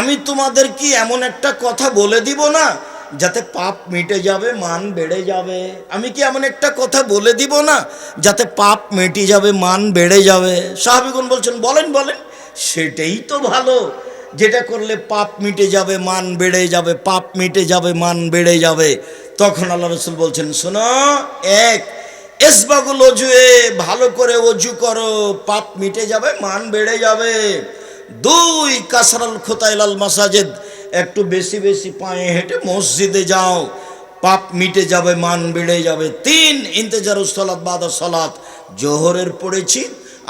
আমি তোমাদের কি এমন একটা কথা বলে দিব না যাতে পাপ মিটে যাবে, মান বেড়ে যাবে? আমি কি এমন একটা কথা বলে দিব না যাতে পাপ মিটে যাবে, মান বেড়ে যাবে? সাহাবীগণ বলছেন, বলেন বলেন। সেটাই তো ভালো, যেটা করলে পাপ মিটে যাবে, মান বেড়ে যাবে, পাপ মিটে যাবে, মান বেড়ে যাবে। তখন আল্লাহ রাসূল বলছেন, শোনো, এক, ইসবাগুল ওজুয়ে, ভালো করে ওজু করো, পাপ মিটে যাবে, মান বেড়ে যাবে। দুই, কাসরাল খুতাইলাল মাসাজিদ, একটু বেশি বেশি পায়ে হেঁটে মসজিদে যাও, পাপ মিটে যাবে, মান বেড়ে যাবে। তিন, ইন্তেজারুস সালাত বাদা সালাত, জোহরের পড়েছি,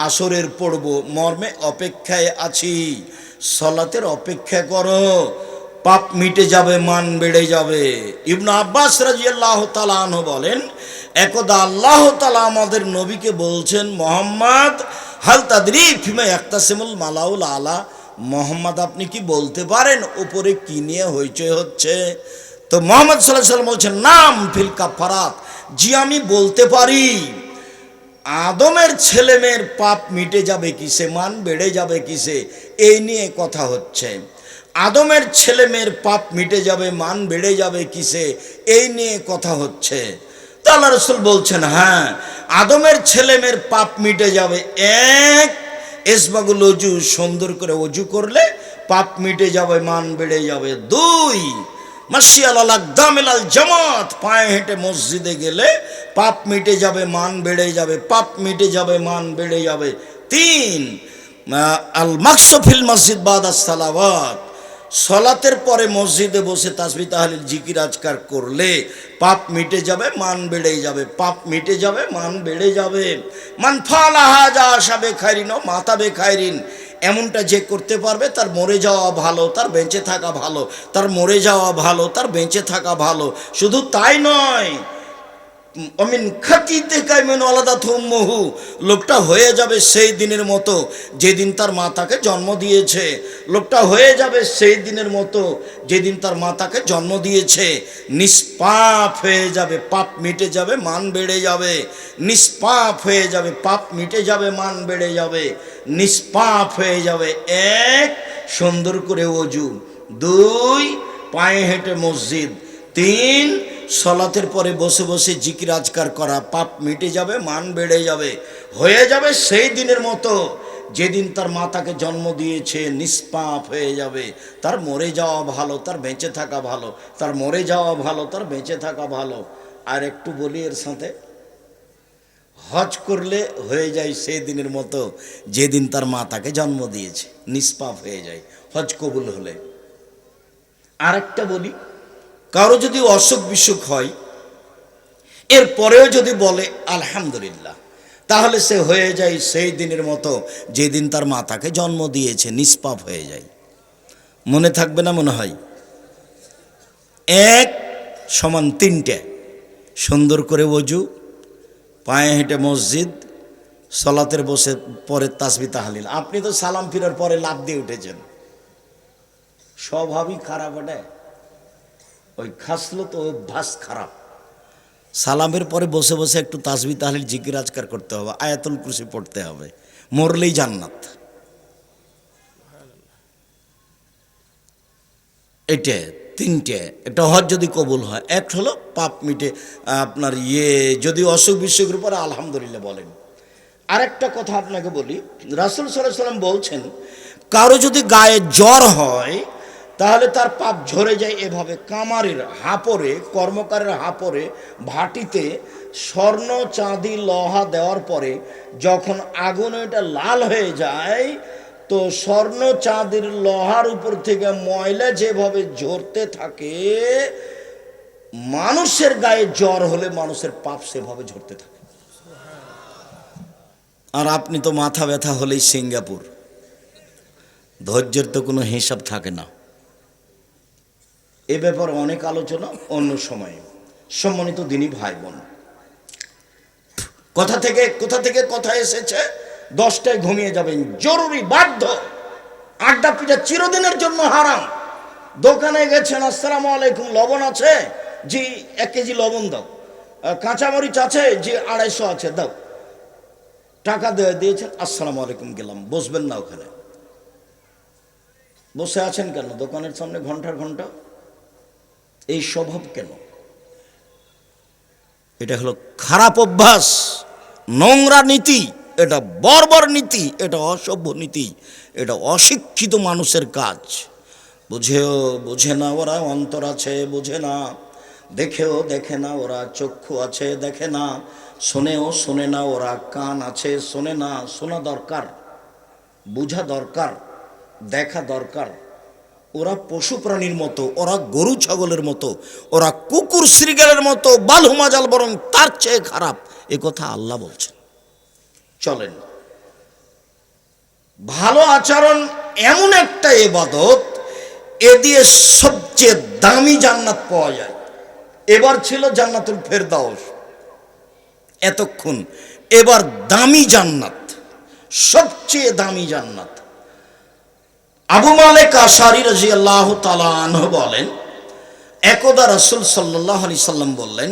আসরের পড়ব, মর্মে অপেক্ষায় আছি, সালাতের অপেক্ষা করো, পাপ মিটে যাবে, মান বেড়ে যাবে। ইবনে আব্বাস রাদিয়াল্লাহু তাআলা আনহু বলেন, একদা আল্লাহ তাআলা আমাদের নবীকে বলছেন, মুহাম্মদ, হাল তাদরি ফিমা ইয়াক্তাসিমুল মালাউল আলা, মোহাম্মদ আপনি কি বলতে পারেন উপরে কি নিয়ে হইচই হচ্ছে? তো মোহাম্মদ সাল্লাল্লাহু আলাইহি ওয়াসাল্লাম বলছেন, নাম ফিল কাফারাত, জি আমি বলতে পারি। আদমের ছেলেমেয়ের পাপ মিটে যাবে কিসে, মান বেড়ে যাবে কিসে, এই নিয়ে কথা হচ্ছে। আদমের ছেলেমেয়ের পাপ মিটে যাবে, মান বেড়ে যাবে কিসে, এই নিয়ে কথা হচ্ছে। তো আল্লাহ রাসূল বলছেন, হ্যাঁ, আদমের ছেলেমেয়ের পাপ মিটে যাবে। এক, ইসবাগুল ওজু, সুন্দর করে ওজু করলে পাপ মিটে যাবে, মান বেড়ে যাবে। দুই, মাশিয়াল আল আকদামিল আল জামাত, পায়ে হেঁটে মসজিদে গেলে পাপ মিটে যাবে, মান বেড়ে যাবে, পাপ মিটে যাবে, মান বেড়ে যাবে। তিন, আল মাকসুফিল মসজিদ বাদাস সালাওয়াত, সলাতের পরে মসজিদে বসে তাসবিহ তাহলিল জিকির আজকার করলে পাপ মিটে যাবে, মান বেড়ে যাবে, পাপ মিটে যাবে, মান বেড়ে যাবে। মান ফালা হাজা আশাবে খাইরিন ও মাতাবে খাইরিন, এমনটা যে করতে পারবে তার মরে যাওয়া ভালো, তার বেঁচে থাকা ভালো, তার মরে যাওয়া ভালো, তার বেঁচে থাকা ভালো। শুধু তাই নয়, অমিন খাতিতে কাইমেন আলাদা থুম্মহু, লোকটা হয়ে যাবে সেই দিনের মতো যেদিন তার মা তাকে জন্ম দিয়েছে। লোকটা হয়ে যাবে সেই দিনের মতো যেদিন তার মা তাকে জন্ম দিয়েছে। নিষ্পাপ হয়ে যাবে, পাপ মিটে যাবে, মান বেড়ে যাবে। নিষ্পাপ হয়ে যাবে, পাপ মিটে যাবে, মান বেড়ে যাবে। নিষ্পাপ হয়ে যাবে। এক, সুন্দর করে ওযু। দুই, পায়ে হেঁটে মসজিদ। তিন, সলাতের পরে বসে বসে জিকির আজকার করা, পাপ মিটে যাবে, মান বেড়ে যাবে। হয়ে যাবে সেই দিনের মতো যেদিন তার মা তাকে জন্ম দিয়েছে। নিষ্পাপ হয়ে যাবে, তার মরে যাওয়া ভালো, তার বেঁচে থাকা ভালো, তার মরে যাওয়া ভালো, তার বেঁচে থাকা ভালো। আর একটু বলি এর সাথে, হজ করলে হয়ে যায় সেই দিনের মতো যেদিন তার মা তাকে জন্ম দিয়েছে। নিষ্পাপ হয়ে যায় হজ কবুল হলে। আর একটা বলি, কারো যদি অসুখ বিসুখ হয়, এরপরেও যদি বলে আলহামদুলিল্লাহ, তাহলে সে হয়ে যায় সেই দিনের মতো যেদিন তার মা তাকে জন্ম দিয়েছে। নিষ্পাপ হয়ে যায়। মনে থাকবে না মনে হয়? এক সমান তিনটে, সুন্দর করে ওযু, পায়ে হেঁটে মসজিদ, সলাতের বসে পরে তাসবিহ তাহলিল। আপনি তো সালাম ফিরার পরে লাফ দিয়ে উঠেছেন, স্বভাবই খারাপ। ওটা ওই খাসলো তো অভ্যাস খারাপ। সালামের পরে বসে বসে একটু তাসবিহ তাহলিল জিকির আজকার করতে হবে, আয়াতুল কুরসি পড়তে হবে, মরলেই জান্নাত। এটা তিনটে। একটা হজ যদি কবুল হয়, এক হলো পাপ মিটে, আপনার যদি অসুখ বিসুখের পরে আলহামদুলিল্লাহ বলেন। আরেকটা কথা আপনাকে বলি, রাসূল সাল্লাল্লাহু আলাইহি ওয়াসাল্লাম বলছেন, কারো যদি গায়ে জ্বর হয় তাহলে তার পাপ ঝরে যায় এভাবে, কামারের হাঁপড়ে, কর্মকারের হাঁপড়ে ভাটিতে স্বর্ণ চাঁদি লোহা দেওয়ার পরে যখন আগুনে এটা লাল হয়ে যায়, তো স্বর্ণ চাঁদির লোহার উপর থেকে ময়লা যেভাবে ঝরতে থাকে, মানুষের গায়ে জ্বর হলে মানুষের পাপ সেভাবে ঝরতে থাকে। আর আপনি তো মাথা ব্যথা হলেই সিঙ্গাপুর, ধৈর্যের তো কোনো হিসাব থাকে না। এ ব্যাপারে অনেক আলোচনা অন্য সময়ে। সম্মানিত দিনী ভাই বোন, কোথা থেকে কথা এসেছে, 10টায় ঘুমিয়ে যাবেন, জরুরি, বাধ্য। আড্ডা পিঠা চিরদিনের জন্য হারাম। দোকানে গেছেন, আসসালামু আলাইকুম, লবণ আছে? জি 1 কেজি লবণ দাও। কাঁচামরিচ আছে? জি 250 আছে, দাও। টাকা দিয়েছেন, আসসালামু আলাইকুম, গেলাম। বসবেন না ওখানে, বসে আছেন কেন দোকানের সামনে ঘন্টার ঘন্টা? এই স্বভাব কেন? এটা হলো খারাপ অভ্যাস, নোংরা নীতি, এটা বর্বর নীতি, এটা অসভ্য নীতি, এটা অশিক্ষিত মানুষের কাজ। বুঝেও বোঝে না ওরা, অন্তর আছে বোঝে না, দেখেও দেখে না ওরা, চক্ষু আছে দেখে না, শোনেও শোনে না ওরা, কান আছে শোনে না। শোনা দরকার, বোঝা দরকার, দেখা দরকার। ওরা পশু প্রাণীর মতো, ওরা গরু ছাগলের মতো, ওরা কুকুর শ্রীগালের মতো, বালহুমাজাল বরং তার চেয়ে খারাপ, এ কথা আল্লাহ বলছেন। চলেন, ভালো আচরণ এমন একটা ইবাদত, এ দিয়ে সবচেয়ে দামি জান্নাত পাওয়া যায়। এবার ছিল জান্নাতুল ফেরদাউস, এতক্ষণ এবার দামি জান্নাত, সবচেয়ে দামি জান্নাত। আবু মালিক আশআরী রাদিয়াল্লাহু তাআলা আনহু বলেন, একদা রাসূল সাল্লাল্লাহু আলাইহি সাল্লাম বললেন,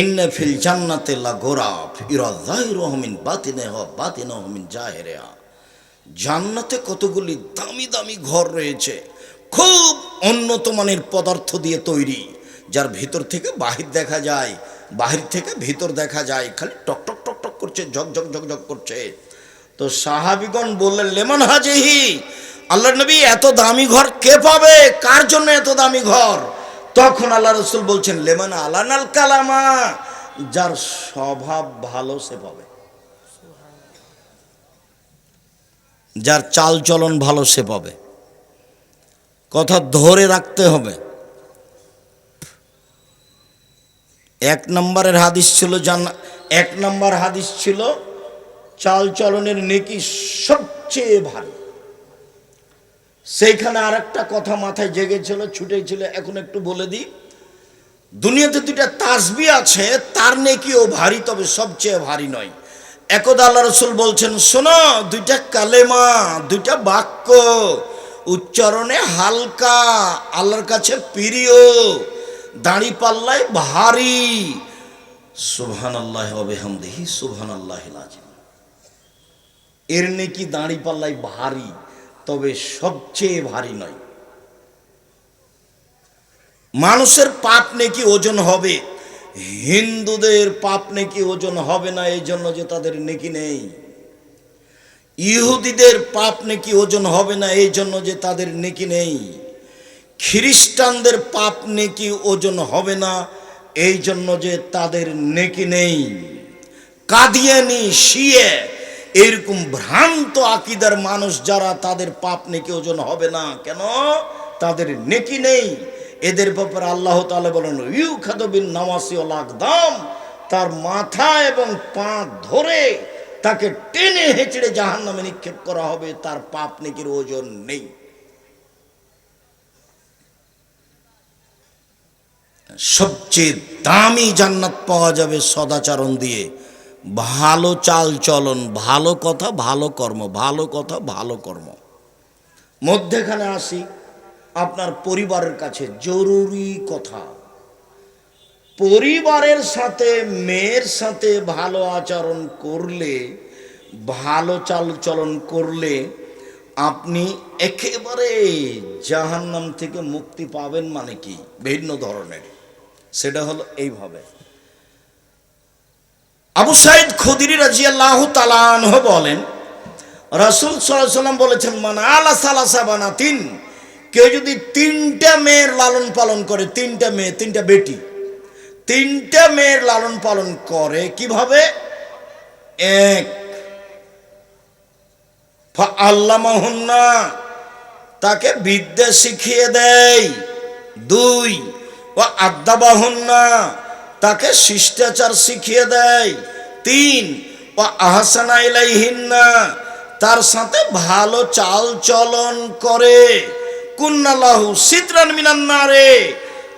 ইন্না ফিল জান্নাতি লাগুরাফ ইরা যাহিরুহু মিন বাতিনিহা বাতিনুহু মিন জাহিরিহা। জান্নাতে কতগুলি দামি দামি ঘর রয়েছে, খুব উন্নত মানের পদার্থ দিয়ে তৈরি, যার ভিতর থেকে বাহির দেখা যায়, বাহির থেকে ভিতর দেখা যায়, খালি টক টক টক টক করছে, ঝকঝক ঝকঝক করছে। তো সাহাবীগণ বললেন, লেমান হাজিহি, আল্লাহর নবী এত দামি ঘর কে পাবে, কার জন্য এত দামি ঘর? তখন আল্লাহ রাসূল বলছেন, লেমান আলানাল কালামা, যার স্বভাব ভালো সে পাবে, যার চাল চলন ভালো সে পাবে। কথা ধরে রাখতে হবে। এক নম্বরের হাদিস ছিল এক নম্বর হাদিস ছিল চাল চলনের নেকি সবচেয়ে ভালো। সেইখানে আর একটা কথা মাথায় জেগেছিল, ছুটেছিল, এখন একটু বলে দিই। দুনিয়াতে দুইটা তাসবিহ আছে, তার নেকিও ভারী, তবে সবচেয়ে ভারী নয়। একদা আল্লাহ রাসূল বলছেন, শোনো, দুইটা কালেমা, দুইটা বাক্য উচ্চারণে হালকা, আল্লাহর কাছে প্রিয়, দাড়ি পাল্লায় ভারী, সুবহানাল্লাহি ওয়া বিহামদিহি সুবহানাল্লাহিল আযীম। এর নেকি দাড়ি পাল্লায় ভারী, তবে সবচেয়ে ভারী নয়। মানুষের পাপ নেকি ওজন হবে, হিন্দুদের পাপ নেকি ওজন হবে না, এই জন্য যে তাদের নেকি নেই। ইহুদিদের পাপ নেকি ওজন হবে না, এই জন্য যে তাদের নেকি নেই। খ্রিস্টানদের পাপ নেকি ওজন হবে না, এই জন্য যে তাদের নেকি নেই। কাদিয়ানি, শিয়ে, এরকম ভ্রান্ত আকীদার মানুষ যারা, তাদের পাপ নেকি ওজন হবে না, কেন? তাদের নেকি নেই। এদের ব্যাপারে আল্লাহ তাআলা বলেন, ইউখাযু বিন নাওয়াসি ওয়াল আকদাম, তার মাথা এবং পা ধরে তাকে টেনে হেঁচড়ে জাহান্নামে নিক্ষেপ করা হবে, তার পাপ নেকির ওজন নেই। সবচেয়ে দামি জান্নাত পাওয়া যাবে সদাচরণ দিয়ে, ভালো চাল চলন, ভালো কথা ভালো কর্ম, ভালো কথা ভালো কর্ম। মধ্যেখানে আসি আপনার পরিবারের কাছে, জরুরি কথা। পরিবারের সাথে, মেয়ের সাথে ভালো আচরণ করলে, ভালো চাল চলন করলে আপনি একেবারে জাহান্নাম থেকে মুক্তি পাবেন। মানে কি? ভিন্ন ধরনের। সেটা হলো এইভাবে। আবু সাঈদ খুদরি রাদিয়াল্লাহু তাআলা আনহু বলেন, রাসূল সাল্লাল্লাহু আলাইহি ওয়াসাল্লাম বলেছেন, মান আলা সালাসা বানাতিন, কেউ যদি তিনটা মেয়ের লালন পালন করে, তিনটা মেয়ে, তিনটা বেটি, তিনটা মেয়ের লালন পালন করে, কিভাবে? এক, ফাআল্লামাহুন্না, তাকে বিদ্যা শিখিয়ে দেয়। দুই, ওয়া আদাবাহুন্না, তাকে শিষ্টাচার শিখিয়ে দেয়। তিন, ওয়া আহসানা ইলাইহিন্না, তার সাথে ভালো চাল চলন করে। কুন্নাল্লাহু সিতরান মিনান নারে,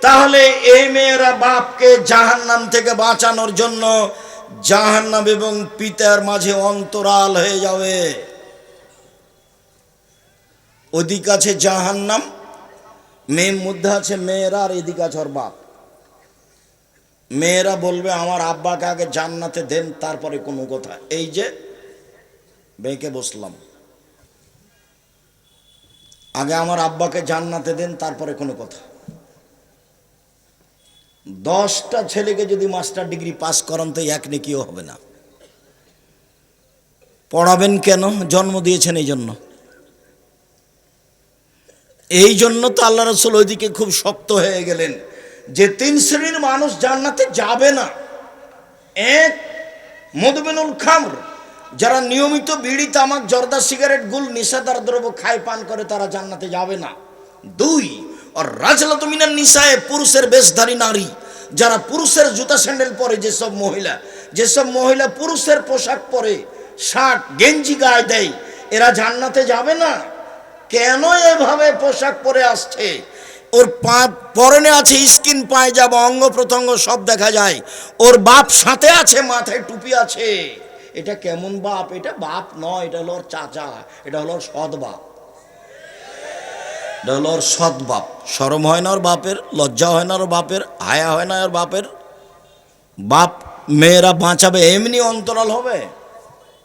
তাহলে এই মেয়েরা বাপকে জাহান্নাম থেকে বাঁচানোর জন্য জাহান্নাম এবং পিতার মাঝে অন্তরাল হয়ে যাবে। ওদিক আছে জাহান্নাম, মেয়ের মধ্যে আছে মেয়েরা, আর এদিকে আছে ওর বাপ। মেয়েরা বলবে, আমার আব্বাকে আগে জান্নাতে দেন, তারপরে কোনো কথা। এই যে বেঁকে বসলাম, আগে আমার আব্বাকে জান্নাতে দেন, তারপরে কোনো কথা। 10টা ছেলেকে যদি মাস্টার ডিগ্রি পাস করান তো এক নেকিও হবে না। পড়াবেন কেন? জন্ম দিয়েছেন এই জন্য। এই জন্য তো আল্লাহ রাসূল ওইদিকে খুব শক্ত হয়ে গেলেন যে 3 শ্রেণীর মানুষ জান্নাতে যাবে না। এক, মদমিনুল খামর, যারা নিয়মিত বিড়ি, তামাক, জর্দা, সিগারেট, গুল, নেশাদার দ্রব্য খায় পান করে, তারা জান্নাতে যাবে না। 2, আর রাজলাতু মিনান নিসায়ে, পুরুষের বেশধারী নারী, যারা পুরুষের জুতা স্যান্ডেল পরে, যেসব মহিলা পুরুষের পোশাক পরে, শার্ট গেঞ্জি গায়ে দেয়, এরা জান্নাতে যাবে না। কেন এভাবে পোশাক পরে আসছে? ওর পরনে আছে স্কিন পায়জামা, অঙ্গ প্রত্যঙ্গ সব দেখা যায়। ওর বাপ সাথে আছে, মাথায় টুপি আছে। এটা কেমন বাপ? এটা বাপ নয়, এটা হলো ওর চাচা, এটা হলো ওর সৎ বাপ, এটা হলো ওর সৎ বাপ। শরম হয় না ওর বাপের? লজ্জা হয় না ওর বাপের? হায়া হয় না ওর বাপের? বাপ মেয়েরা বাঁচাবে এমনি অন্তরাল হবে?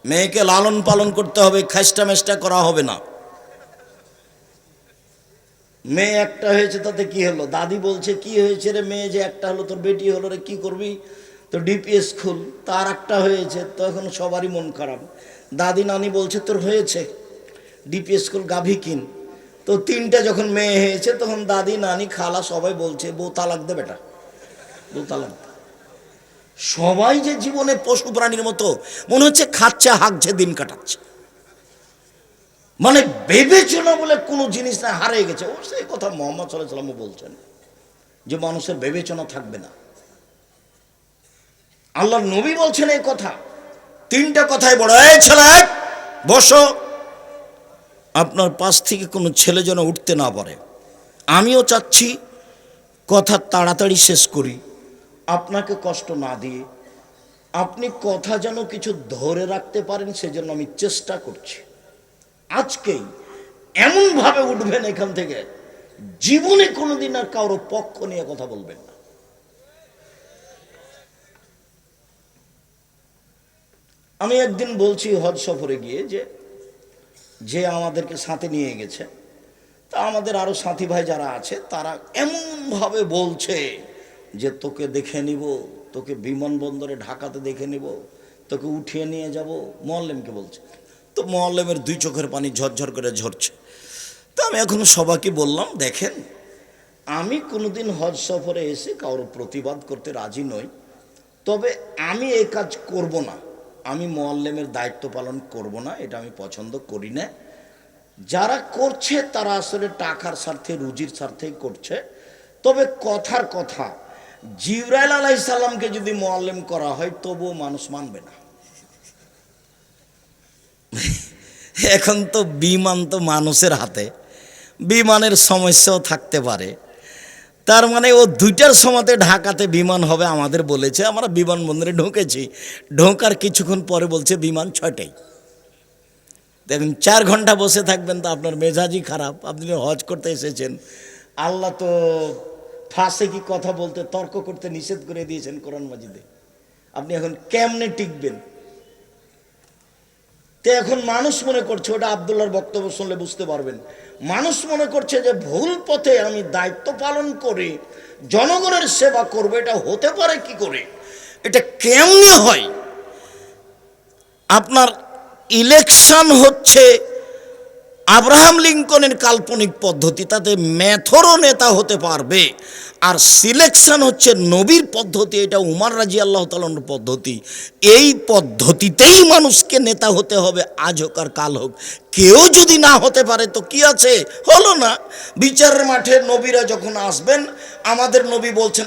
মেয়েকে লালন পালন করতে হবে, খাস্টা মেষ্টা করা হবে না। মেয়ে একটা হয়েছে তাতে কি হলো? দাদি বলছে কি হয়েছে রে মেয়ে যে একটা হলো, তোর বেটি হলো রে, কি করবি? তো ডিপিএস খুল। তার একটা হয়েছে, তখন সবারই মন খারাপ। দাদি নানি বলছে তোর হয়েছে, ডিপিএস খুল, গাভী কিন। তো 3টা যখন মেয়ে হয়েছে, তখন দাদি নানি খালা সবাই বলছে বউ তালাক দে বেটা, বউ তালাক দে। সবাই যে জীবনে পশু প্রাণীর মতো মনে হচ্ছে খাচ্ছে, হাঁকছে, দিন কাটাচ্ছে। মানে বিবেচনা বলে কোনো জিনিস না, হারিয়ে গেছে। ও সেই কথা মুহাম্মদ সাল্লাল্লাহু আলাইহি ওয়াসাল্লাম বলছেন যে মানুষের বিবেচনা থাকবে না। আল্লাহর নবী বলছেন এই কথা। 3টা কথাই বড়। এই ছেলে বসো, আপনার পাশ থেকে কোনো ছেলে যেন উঠতে না পারে। আমিও চাচ্ছি কথা তাড়াতাড়ি শেষ করি, আপনাকে কষ্ট না দিয়ে। আপনি কথা যেন কিছু ধরে রাখতে পারেন, সেজন্য আমি চেষ্টা করছি। আজকেই এমনভাবে উঠবেন এখান থেকে, জীবনে কোনোদিন আর কারো পক্ষ নিয়ে কথা বলবেন না। আমি একদিন বলছি হজ সফরে গিয়ে, যে আমাদেরকে সাথে নিয়ে গেছে, তা আমাদের আরো সাথী ভাই যারা আছে, তারা এমনভাবে বলছে যে তোকে দেখে নিব, তোকে বিমানবন্দরে ঢাকাতে দেখে নিব, তোকে উঠিয়ে নিয়ে যাব। মোয়াল্লেমকে বলছে। তো মোয়াল্লেমের 2 চোখের পানি ঝরঝর করে ঝরছে। তো আমি এখন সবাইকে বললাম, দেখেন, আমি কোনোদিন হজ সফরে এসে কারোর প্রতিবাদ করতে রাজি নই, তবে আমি এই কাজ করব না। আমি মোয়াল্লেমের দায়িত্ব পালন করব না, এটা আমি পছন্দ করি না। যারা করছে তারা আসলে টাকার স্বার্থে, রুজির স্বার্থেই করছে। তবে কথার কথা, জিবরাইল আলাইহিস সালামকে যদি মোয়াল্লেম করা হয় তবুও মানুষ মানবে না। এখন তো বিমান তো মানুষের হাতে, বিমানের সমস্যাও থাকতে পারে। তার মানে ও 2টার সময়তে ঢাকাতে বিমান হবে আমাদের বলেছে। আমরা বিমানবন্দরে ঢুকেছি, ঢোকার কিছুক্ষণ পরে বলছে বিমান 6টায়। দেখুন, 4 ঘন্টা বসে থাকবেন তো আপনার মেজাজই খারাপ। আপনি হজ করতে এসেছেন, আল্লাহ তো ফাঁসে কি কথা বলতে, তর্ক করতে নিষেধ করে দিয়েছেন কোরআন মাজিদে। আপনি এখন কেমনে টিকবেন? তো এখন মানুষ মনে করছে, ওটা আব্দুল্লাহর বক্তব্য শুনলে বুঝতে পারবেন, মানুষ মনে করছে যে ভুল পথে আমি দায়িত্ব পালন করে জনগণের সেবা করব। এটা হতে পারে কি করে? এটা কেমনে হয়? আপনার ইলেকশন হচ্ছে আব্রাহাম লিঙ্কনের কাল্পনিক পদ্ধতি, তাতে মেথরও নেতা হতে পারবে। আর সিলেকশন হচ্ছে নবীর পদ্ধতি, এটা উমর রাদিয়াল্লাহু তাআলার পদ্ধতি। এই পদ্ধতিতেই মানুষকে নেতা হতে হবে, আজ হোক আর কাল হোক। কেউ যদি না হতে পারে তো কি আছে, হলো না। বিচারের মাঠে নবীরা যখন আসবেন, আমাদের নবী বলছেন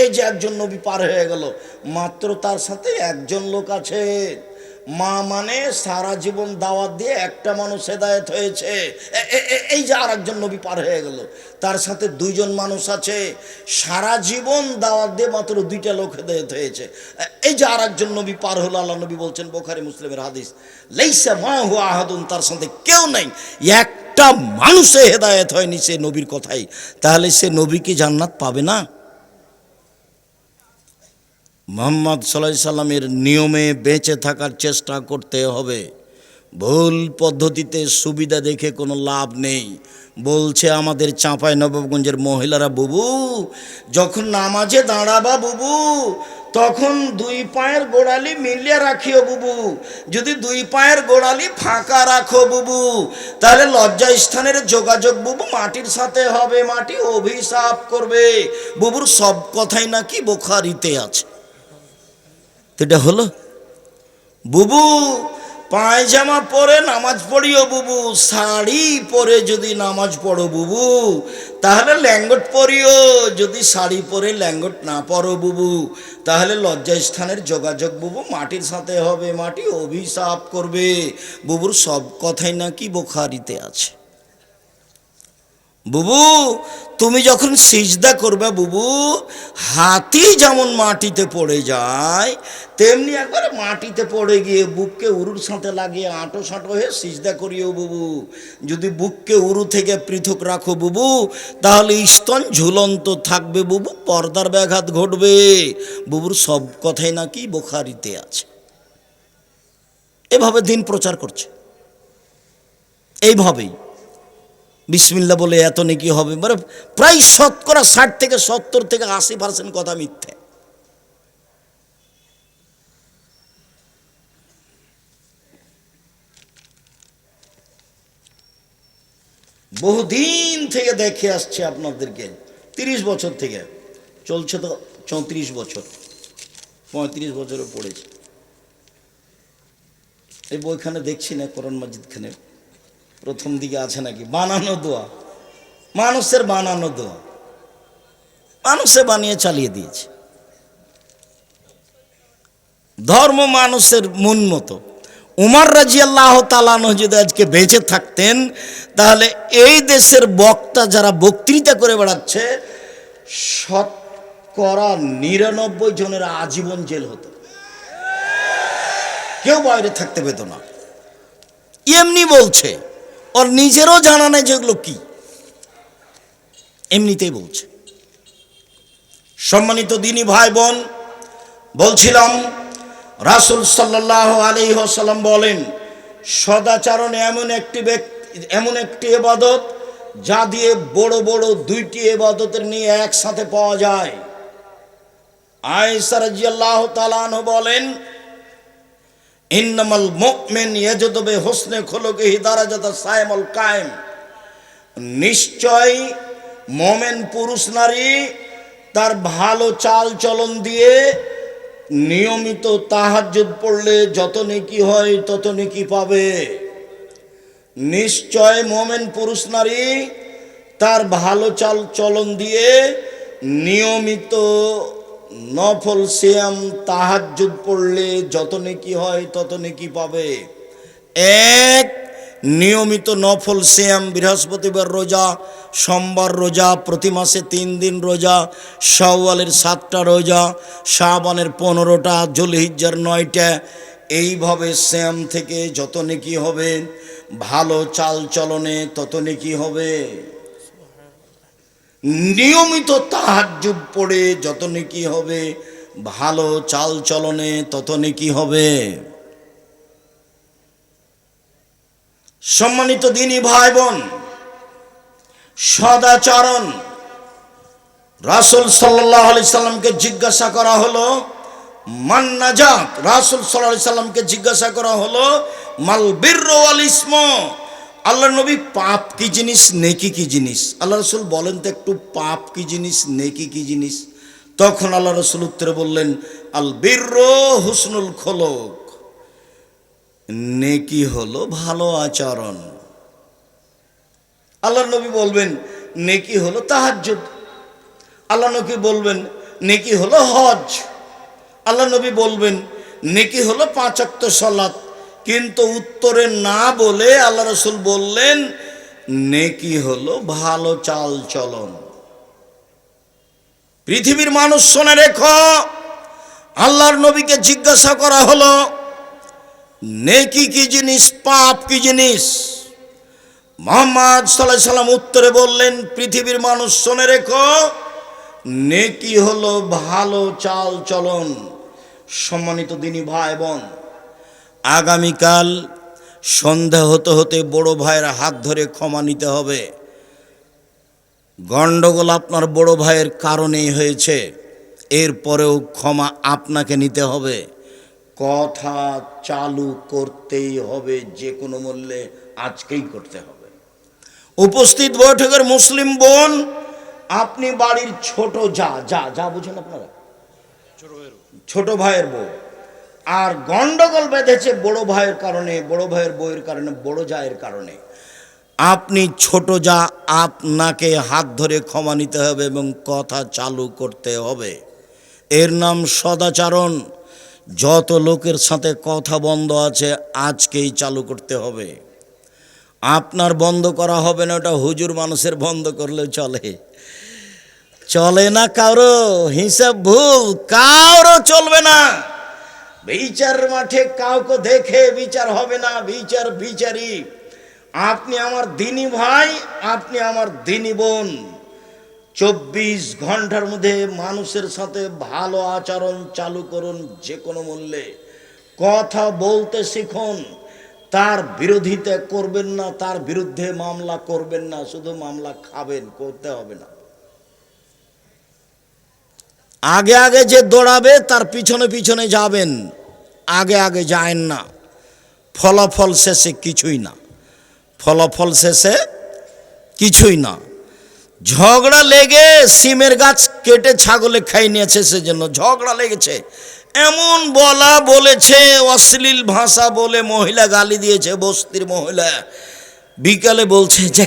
এই যে একজন নবী পার হয়ে গেল, মাত্র তার সাথে একজন লোক আছে। মা মানে সারা জীবন দাওয়াত দিয়ে একটা মানুষ হেদায়েত হয়েছে। এই যে আর একজন নবী পার হয়ে গেল, তার সাথে 2জন মানুষ আছে, সারা জীবন দাওয়াত দিয়ে মাত্র 2টা লোক হেদায়েত হয়েছে। এই যে আর একজন নবী পার হলো, আল্লাহ নবী বলছেন, বুখারী মুসলিমের হাদিস, লাইসা মাহু আহাদুন, তার সাথে কেউ নাই, একটা মানুষে হেদায়েত হয়নি সে নবীর কথাই। তাহলে সে নবী কি জান্নাত পাবে না? মুহাম্মদ সাল্লাল্লাহু আলাইহি সাল্লামের নিয়মে বেঁচে থাকার চেষ্টা করতে হবে। ভুল পদ্ধতিতে সুবিধা দেখে কোনো লাভ নেই। বলছে আমাদের চাঁপাই নবাবগঞ্জের মহিলারা, বুবু যখন নামাজে দাঁড়াবা বুবু, তখন দুই পায়ের গোড়ালি মিলিয়ে রাখিও বুবু। যদি দুই পায়ের গোড়ালি ফাঁকা রাখো বুবু, তাহলে লজ্জা স্থানের যোগাযোগ বুবু মাটির সাথে হবে, মাটি অভিশাপ করবে। বুবুর সব কথাই নাকি বুখারীতে আছে। এটা হলো বুবু পায়জামা পরে নামাজ পড়িও বুবু, শাড়ি পরে যদি নামাজ পড়ো বুবু তাহলে ল্যাঙ্গট পরিও, যদি শাড়ি পরে ল্যাঙ্গট না পরো বুবু তাহলে লজ্জা স্থানের যোগাযোগ বুবু মাটির সাথে হবে, মাটি অভিশাপ করবে। বুবুর সব কথাই নাকি বুখারীতে আছে। বুবু তুমি যখন সিজদা করবে বুবু, হাতি যেমন মাটিতে পড়ে যায় তেমনি একবার মাটিতে পড়ে গিয়ে বুককে উরুর সাথে লাগিয়ে আঁটো সাঁটো হয়ে সিজদা করিও বুবু। যদি বুককে উরু থেকে পৃথক রাখো বুবু তাহলে স্তন ঝুলন্ত থাকবে বুবু, পর্দার ব্যাঘাত ঘটবে। বুবুর সব কথাই নাকি বুখারীতে আছে। এভাবে দিন প্রচার করছে, এইভাবেই বিসমিল্লাহ বলে এত নেকি হবে, মানে প্রায় 60 থেকে 70% কথা মিথ্যে। বহুদিন থেকে দেখে আসছে আপনাদেরকে, 30 বছর থেকে চলছে, তো 34 বছর 35 বছরে পড়েছে। এই বইখানে দেখছি না, কোরআন মাজিদখানে প্রথম দিকে আছে নাকি বানানো দোয়া, মানুষের বানানো দোয়া, মানুষে বানিয়ে চালিয়ে দিয়েছে। ধর্ম মানুষের মন মতো। উমর রাদিয়াল্লাহু তাআলা আনহু যদি আজকে বেঁচে থাকতেন তাহলে এই দেশের বক্তা যারা বক্তৃতা করে বেড়াচ্ছে 99% জনের আজীবন জেল হতো, কেউ বাইরে থাকতে পেত না। এমনি বলছে, ওর নিজেরও জানা নেই যেগুলো কি, এমনিতেই বলছে। সম্মানিত দিনী ভাই বোন, বলছিলাম রাসূল সাল্লাল্লাহু আলাইহি ওয়াসাল্লাম বলেন, সদাচরণ এমন একটি ইবাদত যা দিয়ে বড় বড় দুইটি ইবাদতের নিয়ে একসাথে পাওয়া যায়। আয়েশা রাদিয়াল্লাহু তাআলা আনহা বলেন, ইন্নামাল মুমিন ইয়াজুদু বিহুসনি খুলুকিহি দারাজাতা সাইমুল কায়েম, নিশ্চয় মুমিন পুরুষ নারী তার ভালো চাল চলন দিয়ে নিয়মিত তাহাজ্জুদ পড়লে যত নেকি হয় তত নেকি পাবে। নিশ্চয় মুমিন পুরুষ নারী তার ভালো চাল চলন দিয়ে নিয়মিত নফল সিয়াম তাহাজ্জুদ পড়লে যত নেকি হয় তত নেকি পাবে। এক, নিয়মিত নফল সিয়াম, বৃহস্পতিবার রোজা, সোমবার রোজা, প্রতি মাসে 3 দিন রোজা, শাওয়ালের 7টা রোজা, শাবানের 15টা, যুলহিজ্জার 9টা, এইভাবে সিয়াম থেকে যত নেকি হবে, ভালো চাল চলনে তত নেকি হবে। নিয়মিত তাহাজ্জুদ পড়ে যত নেকি হবে, ভালো চাল চলনে তত নেকি হবে। সম্মানিত দিনী ভাই বোন, সদাচরণ, রাসূল সাল্লাল্লাহু আলাইহি সাল্লামকে জিজ্ঞাসা করা হলো মান নাজাত, রাসূল সাল্লাল্লাহু আলাইহি সাল্লামকে জিজ্ঞাসা করা হলো মাল বিররু ওয়াল ইসম, আল্লাহ নবী পাপ কি জিনিস, নেকি কি জিনিস? আল্লাহ রাসূল বলেন তো একটু, পাপ কি জিনিস, নেকি কি জিনিস? তখন আল্লাহ রাসূল উত্তরে বললেন, আল বিররু হুসনুল খুলুক, নেকি হলো ভালো আচরণ। আল্লাহ নবী বলবেন নেকি হলো তাহাজ্জুদ, আল্লাহ নবী বলবেন নেকি হলো হজ, আল্লাহ নবী বলবেন নেকি হলো 5 ওয়াক্ত সালাত। কিন্তু উত্তরে না বলে আল্লাহ রাসূল বললেন নেকি হলো ভালো চাল চলন। পৃথিবীর মানুষ শুনে রেখো, আল্লাহর নবীকে জিজ্ঞাসা করা হলো নেকি কি জিনিস, পাপ কি জিনিস? মুহাম্মদ সাল্লাল্লাহু আলাইহি সাল্লাম উত্তরে বললেন, পৃথিবীর মানুষ শুনে রেখো, নেকি হলো ভালো চাল চলন। সম্মানিত দিনী ভাই বোন, আগামীকাল সন্ধ্যা হতে হতে বড় ভাইয়ের হাত ধরে ক্ষমা নিতে হবে। গণ্ডগোল আপনার বড় ভাইয়ের কারণেই হয়েছে, এরপরেও ক্ষমা আপনাকে নিতে হবে। কথা চালু করতেই হবে, যে কোনো মূল্যে আজকেই করতে হবে। উপস্থিত বৈঠকের মুসলিম বোন, আপনি বাড়ির ছোট যা বুঝেন আপনারা, ছোট ভাইয়ের বউ, আর গন্ডগোল বেঁধেছে বড় ভাইয়ের কারণে, বড় ভাইয়ের বউয়ের কারণে, বড় জায়ের কারণে। আপনি ছোট যা, আপনাকে হাত ধরে ক্ষমা নিতে হবে এবং কথা চালু করতে হবে। এর নাম সদাচরণ। যত লোকের সাথে কথা বন্ধ আছে আজকেই চালু করতে হবে। আপনার বন্ধ করা হবে না, ওটা হুজুর মানুষের বন্ধ করলে চলে না। কারো হিসাব ভুল, কারো চলবে না। বিচার মাঠে কাউকে দেখে বিচার হবে না, বিচার বিচারি। আপনি আমার দিনী ভাই, আপনি আমার দিনী বোন। 24 ঘন্টার মধ্যে মানুষের সাথে ভালো আচরণ চালু করুন, যে কোনো মূল্যে। কথা বলতে শিখুন, তার বিরোধিতা করবেন না, তার বিরুদ্ধে মামলা করবেন না, শুধু মামলা খাবেন, করতে হবে না। আগে আগে যে দৌড়াবে তার পিছনে পিছনে যাবেন, আগে আগে যায়েন না। ফলাফল শেষে কিছুই না, ফলাফল শেষে কিছুই না। ঝগড়া লেগে সিমের গাছ কেটে ছাগলে খাই নিয়েছে, সেজন্য ঝগড়া লেগেছে। এমন বলেছে, অশ্লীল ভাষা বলে মহিলা গালি দিয়েছে, বস্তির মহিলা। বিকালে বলছে যে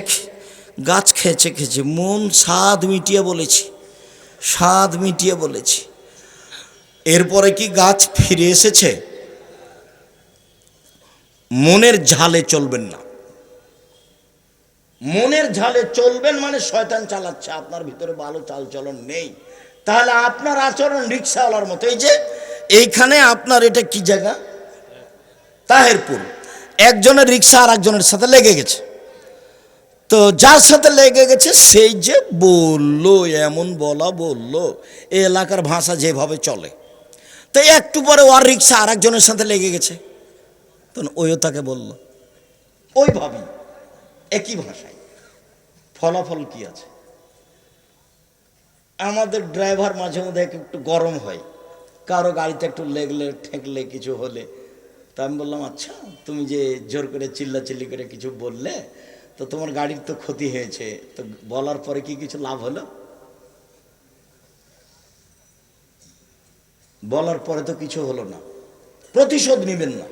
গাছ খেয়েছে, মন স্বাদ মিটিয়ে বলেছি, স্বাদ মিটিয়ে বলেছি। এরপরে কি গাছ ফিরে এসেছে? মনের ঝালে চলবেন না। মনের ঝালে চলবেন মানে শয়তান চালাচ্ছে, আপনার ভিতরে ভালো চালচলন নেই। তাহলে আপনার আচরণ রিক্সাওয়ালার মতো। এই যে এইখানে আপনার এটা কি জায়গা? তাহেরপুর। একজনের রিক্সা আর একজনের সাথে লেগে গেছে। তো যার সাথে লেগে গেছে সেই যে বললো, এমন বললো, এই এলাকার ভাষা যেভাবে চলে। তো একটু পরে ওর রিক্সা আর একজনের সাথে লেগে গেছে, তখন ওইও তাকে বলল ওইভাবেই, একই ভাষায়। ফলাফল কি আছে? আমাদের ড্রাইভার মাঝে মধ্যে একটু গরম হয়, কারো গাড়িতে একটু লেগলে ঠেকলে কিছু হলে। তা আমি বললাম, আচ্ছা তুমি যে জোর করে চিল্লাচিল্লি করে কিছু বললে, তো তোমার গাড়ির তো ক্ষতি হয়েছে, তো বলার পরে কি কিছু লাভ হলো? বলার পরে তো কিছু হলো না। প্রতিশোধ নেবেন না,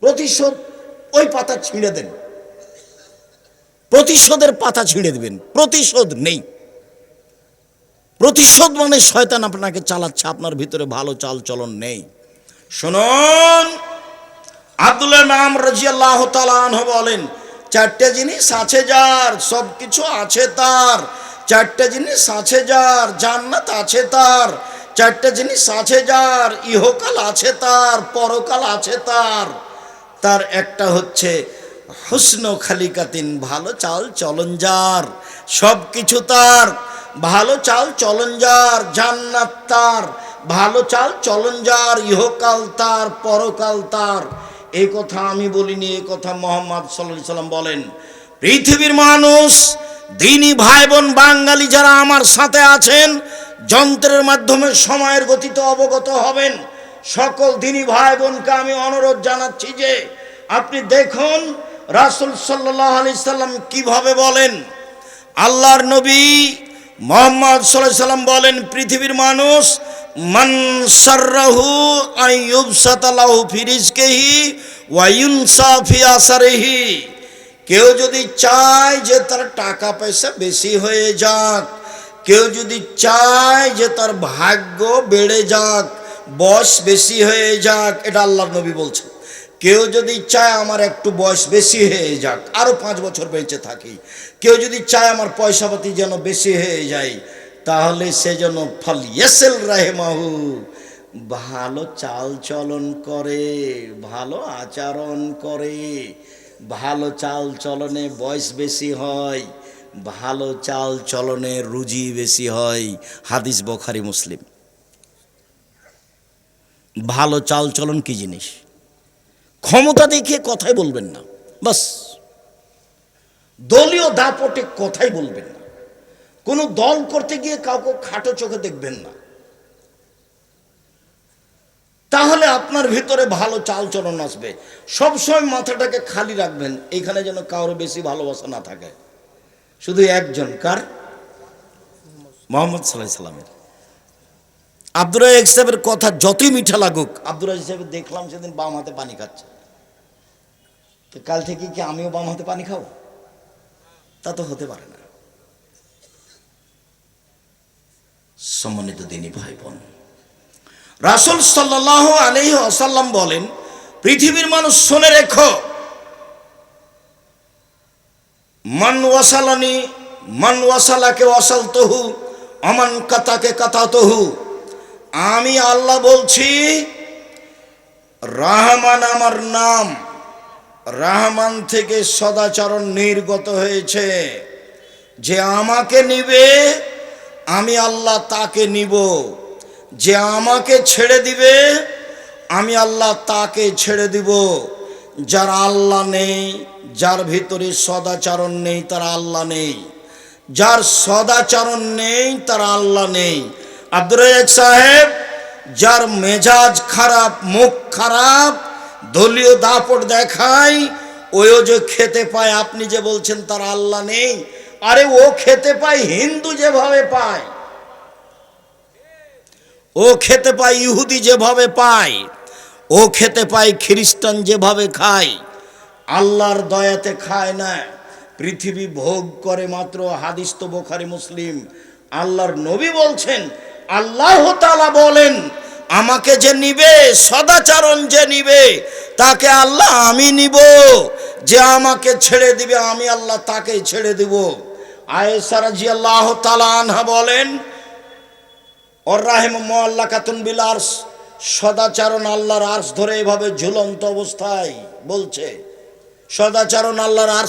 প্রতিশোধ ওই পাতা ছিঁড়ে দেন, প্রতিশোধের পাতা ছিঁড়ে দেবেন। প্রতিশোধ নেই। প্রতিশোধ মানে শয়তান আপনাকে চালাচ্ছে, আপনার ভিতরে ভালো চাল চলন নেই। শুনুন, আব্দুল্লাহ নাম রাদিয়াল্লাহু তাআলা আনহু বলেন, 4টে জিনিস আছে যার, সব কিছু আছে তার। 4টে জিনিস আছে যার, জান্নাত আছে তার। 4টে জিনিস আছে যার, ইহকাল আছে তার, পরকাল আছে তার। তার একটা হচ্ছে হুসনু খালিকাতিন, ভালো চাল চলন যার, সব কিছু তার। ভালো চাল চলন যার, জান্নাত তার। ভালো চাল চলন যার, ইহকাল তার, পরকাল তার। এই কথা আমি বলিনি, এই কথা মুহাম্মদ সাল্লাল্লাহু আলাইহি সাল্লাম বলেন। পৃথিবীর মানুষ, দিনী ভাই বোন বাঙালি যারা আমার সাথে আছেন, যন্ত্রের মাধ্যমে সময়ের গতিতে অবগত হবেন। সকল দিনী ভাই বোনকে আমি অনুরোধ জানাচ্ছি যে আপনি দেখুন রাসূল সাল্লাল্লাহু আলাইহি সাল্লাম কিভাবে বলেন। আল্লাহর নবী মুহাম্মদ সাল্লাল্লাহু আলাইহি সাল্লাম বলেন, পৃথিবীর মানুষ, মান সাররাহু আইয়ুবসাতা লাহু ফি রিজকিহি ওয়া ইউনসা ফি আসারিহি। কেউ যদি চায় যে তার টাকা পয়সা বেশি হয়ে যাক, কেউ যদি চায় যে তার ভাগ্য বেড়ে যাক, বয়স বেশি হয়ে যাক, এটা আল্লাহর নবী বলছেন। কেউ যদি চায় আমার একটু বয়স বেশি হয়ে যাক, আরো 5 বছর বেঁচে থাকি, কেউ যদি চায় আমার পয়সাপাতি যেন বেশি হয়ে যায়, তাহলে সে যেন ফালিয়াসিল রাহিমাহু, ভালো চাল চলন করে, ভালো আচরণ করে। ভালো চাল চলনে বয়স বেশি হয়, ভালো চাল চলনে রুজি বেশি হয়। হাদিস বুখারী মুসলিম। ভালো চাল চলন কি জিনিস? ক্ষমতা দেখিয়ে কথাই বলবেন না, বাস। দলীয় দাপটে কথাই বলবেন না। কোনো দল করতে গিয়ে কাউকে খাটো চোখে দেখবেন না। তাহলে আপনার ভিতরে ভালো চালচলন আসবে। সবসময় মাথাটাকে খালি রাখবেন, এখানে যেন কারো বেশি ভালোবাসা না থাকে। শুধু একজন, কার? মোহাম্মদ সাল্লাল্লাহু আলাইহি সাল্লামের। আব্দুর রাজ্জাক সাহেবের কথা যতই মিঠা লাগুক, আব্দুর রাজ্জাক সাহেব দেখলাম সেদিন বাম হাতে পানি খাচ্ছে, তো কাল থেকে কি আমিও বাম হাতে পানি খাবো? তা তো হতে পারে না। সম্মানিত দিনী ভাই বোন, রাসূল সাল্লাল্লাহু আলাইহি ওয়াসাল্লাম বলেন, পৃথিবীর মানুষ শুনে রেখো, মান ওয়াসালানি মান ওয়াসালাকে ওয়াসালতুহু আমান কাতাকে কাতাতুহু। আমি আল্লাহ বলছি, রহমান আমার নাম, রহমান থেকে সদাচরণ নির্গত হয়েছে। যে আমাকে নিবে আমি আল্লাহ তাকে নিব, যে আমাকে ছেড়ে দিবে আমি আল্লাহ তাকে ছেড়ে দিব। যার আল্লাহ নেই, যার ভিতরে সদাচরণ নেই, তার আল্লাহ নেই। যার সদাচরণ নেই তার আল্লাহ নেই। আব্দুর রাজ্জাক সাহেব, যার মেজাজ খারাপ, মুখ খারাপ, দলীয় দাপট দেখায়, ওও যে খেতে পায়, আপনি যে বলছেন তার আল্লাহ নেই, আরে ও খেতে পায় হিন্দু যেভাবে পায়, ও খেতে পায় ইহুদি যেভাবে পায়, ও খেতে পায় খ্রিস্টান যেভাবে খায়। আল্লাহর দয়াতে খায় না, পৃথিবী ভোগ করে মাত্র। হাদিস তো বুখারী মুসলিম। আল্লাহর নবী বলছেন, আল্লাহ তাআলা বলেন, আমাকে যে নিবে, সদাচরণ যে নিবে, তাকে আল্লাহ আমি নিব। যে আমাকে ছেড়ে দিবে আমি আল্লাহ তাকে ছেড়ে দিব। আয়েশা রাদিয়াল্লাহু তাআলা আনহা বলেন, ওর রাহিম মুআল্লাকাতুন বিল আরশ, সদাচরণ আল্লাহর আরশ ধরে এভাবে ঝুলন্ত অবস্থায় বলছে, সদাচরণ আল্লাহর আরশ